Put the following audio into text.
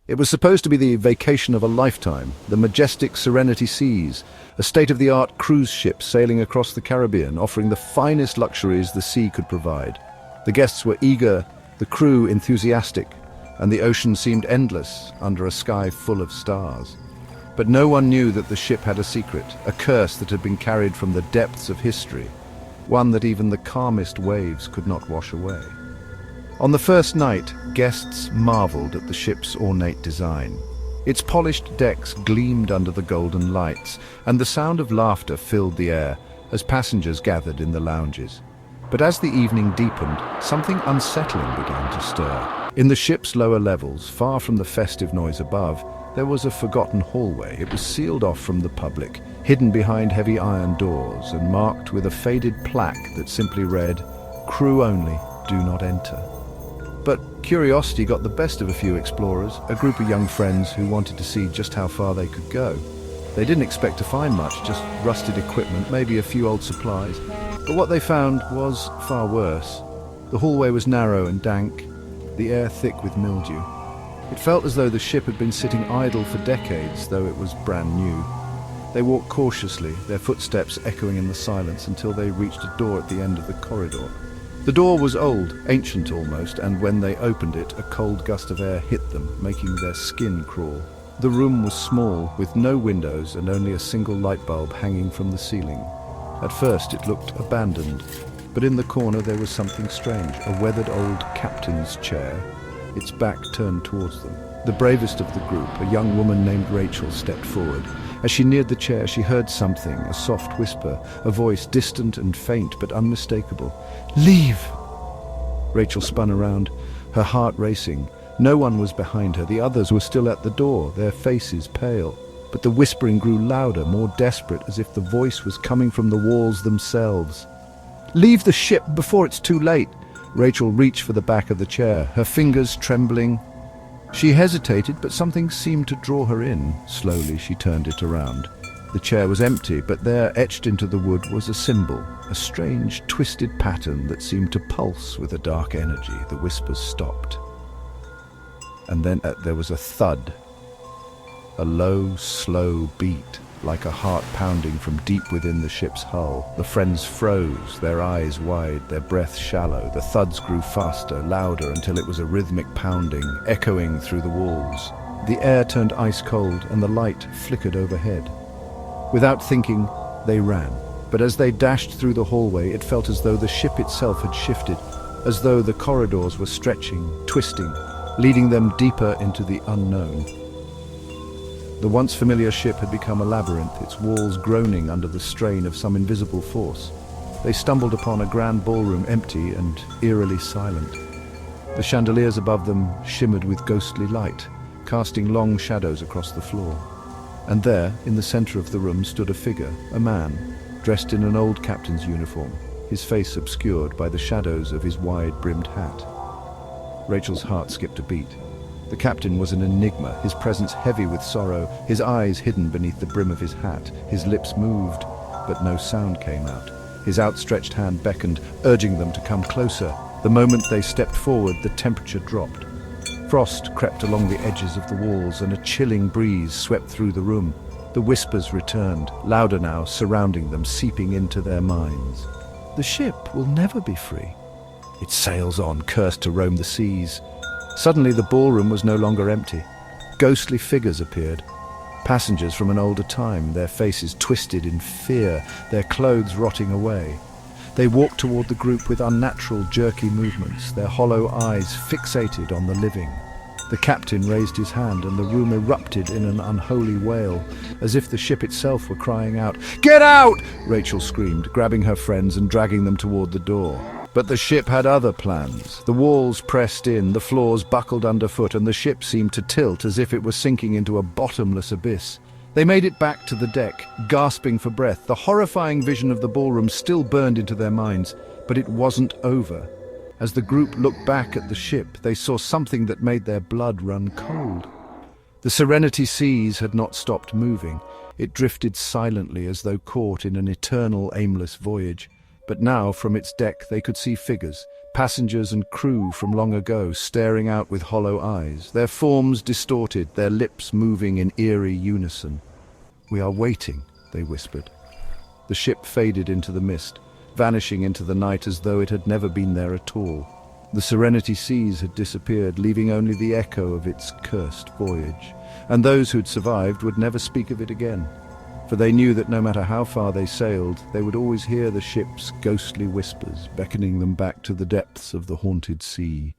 It was supposed to be the vacation of a lifetime, the majestic Serenity Seas, a state-of-the-art cruise ship sailing across the Caribbean, offering the finest luxuries the sea could provide. The guests were eager, the crew enthusiastic, and the ocean seemed endless under a sky full of stars. But no one knew that the ship had a secret, a curse that had been carried from the depths of history, one that even the calmest waves could not wash away. On the first night, guests marveled at the ship's ornate design. Its polished decks gleamed under the golden lights, and the sound of laughter filled the air as passengers gathered in the lounges. But as the evening deepened, something unsettling began to stir. In the ship's lower levels, far from the festive noise above, there was a forgotten hallway. It was sealed off from the public, hidden behind heavy iron doors, and marked with a faded plaque that simply read, "Crew only, do not enter." But curiosity got the best of a few explorers, a group of young friends who wanted to see just how far they could go. They didn't expect to find much, just rusted equipment, maybe a few old supplies. But what they found was far worse. The hallway was narrow and dank, the air thick with mildew. It felt as though the ship had been sitting idle for decades, though it was brand new. They walked cautiously, their footsteps echoing in the silence until they reached a door at the end of the corridor. The door was old, ancient almost, and when they opened it, a cold gust of air hit them, making their skin crawl. The room was small, with no windows and only a single light bulb hanging from the ceiling. At first it looked abandoned, but in the corner there was something strange, a weathered old captain's chair, its back turned towards them. The bravest of the group, a young woman named Rachel, stepped forward. As she neared the chair, she heard something, a soft whisper, a voice distant and faint but unmistakable. "Leave!" Rachel spun around, her heart racing. No one was behind her. The others were still at the door, their faces pale. But the whispering grew louder, more desperate, as if the voice was coming from the walls themselves. "Leave the ship before it's too late!" Rachel reached for the back of the chair, her fingers trembling. She hesitated, but something seemed to draw her in. Slowly she turned it around. The chair was empty, but there, etched into the wood, was a symbol, a strange, twisted pattern that seemed to pulse with a dark energy. The whispers stopped. And then there was a thud, a low, slow beat, like a heart pounding from deep within the ship's hull. The friends froze, their eyes wide, their breath shallow. The thuds grew faster, louder, until it was a rhythmic pounding, echoing through the walls. The air turned ice cold, and the light flickered overhead. Without thinking, they ran. But as they dashed through the hallway, it felt as though the ship itself had shifted, as though the corridors were stretching, twisting, leading them deeper into the unknown. The once familiar ship had become a labyrinth, its walls groaning under the strain of some invisible force. They stumbled upon a grand ballroom, empty and eerily silent. The chandeliers above them shimmered with ghostly light, casting long shadows across the floor. And there, in the center of the room, stood a figure, a man, dressed in an old captain's uniform, his face obscured by the shadows of his wide-brimmed hat. Rachel's heart skipped a beat. The captain was an enigma, his presence heavy with sorrow, his eyes hidden beneath the brim of his hat. His lips moved, but no sound came out. His outstretched hand beckoned, urging them to come closer. The moment they stepped forward, the temperature dropped. Frost crept along the edges of the walls, and a chilling breeze swept through the room. The whispers returned, louder now, surrounding them, seeping into their minds. "The ship will never be free. It sails on, cursed to roam the seas." Suddenly the ballroom was no longer empty. Ghostly figures appeared. Passengers from an older time, their faces twisted in fear, their clothes rotting away. They walked toward the group with unnatural, jerky movements, their hollow eyes fixated on the living. The captain raised his hand, and the room erupted in an unholy wail, as if the ship itself were crying out. "Get out!" Rachel screamed, grabbing her friends and dragging them toward the door. But the ship had other plans. The walls pressed in, the floors buckled underfoot, and the ship seemed to tilt as if it were sinking into a bottomless abyss. They made it back to the deck, gasping for breath. The horrifying vision of the ballroom still burned into their minds, but it wasn't over. As the group looked back at the ship, they saw something that made their blood run cold. The Serenity Seas had not stopped moving. It drifted silently as though caught in an eternal, aimless voyage. But now, from its deck, they could see figures, Passengers and crew from long ago staring out with hollow eyes, their forms distorted, their lips moving in eerie unison. "We are waiting," they whispered. The ship faded into the mist, vanishing into the night as though it had never been there at all. The Serenity Seas had disappeared, leaving only the echo of its cursed voyage, and those who'd survived would never speak of it again, for they knew that no matter how far they sailed, they would always hear the ship's ghostly whispers beckoning them back to the depths of the haunted sea.